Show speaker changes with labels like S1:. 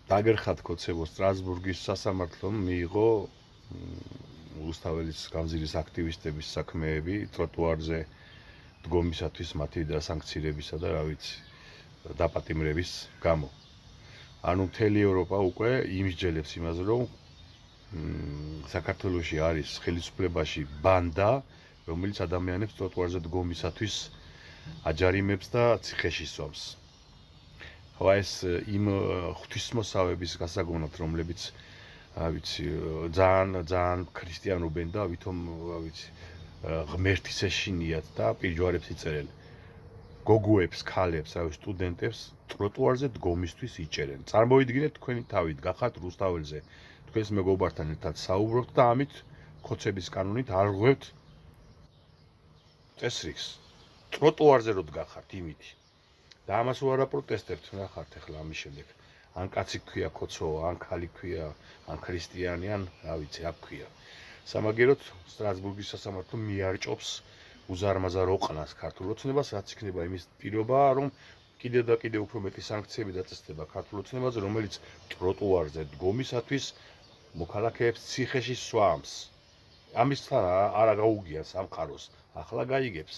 S1: დაგერხათ კოცებო სტრასბურგის სასამართლომ მიიღო რუსთაველის გამზირის აქტივისტების საქმეები ტროტუარზე დგომისათვის მათი დასანქცირებისა და რა ვიცი დაპატიმრების გამო. ანუ მთელი ევროპა უკვე იმსჯელებს იმაზე, რომ საქართველოში არის ხელისუფლებაში ბანდა, რომელიც ადამიანებს ტროტუარზე დგომისათვის აჯარიმებს და ციხეში სვამს. ხო ეს იმ ღვთისმოსავების გასაგონად, რომლებიც ვიცი ძალიან ქრისტიანობენ და ვითომ ვიცი ღმერთის ეშინიათ და პირჯვარებს იწერენ. გოგოებს, ქალებს, სტუდენტებს ტროტუარზე დგომისთვის იჭერენ. წარმოიდგინეთ თქვენი თავით გახართ რუსთაველზე, თქვენს მეგობართან ერთად საუბრობთ და ამით ხოცების კანონით არ ღვევთ წესრიგს. ტროტუარზე რო დგახართ იმითი. და ამას უარ აპროტესტებთ, ნახართ ახლა ამის შემდეგ. ან კაცი ქვია ხოცო, ან ქალი ქვია, ან ქრისტიანი, ან რა ვიცი, რა ქვია. სამაგეროთ სტრასბურგის სასამართლო მიარჭობს უზარმაზარ ოყნას ქართულ ოცნებას, რაც იქნება იმის პირობაა, რომ კიდევ და კიდევ უფრო მეტი სანქციები დაწესდება ქართულ ოცნებაზე, რომელიც ტროტუარზე დგომისათვის მოქალაქეებს ციხეში სვამს. ამის თან არა გაუგია სამყაროს, ახლა გაიგებს.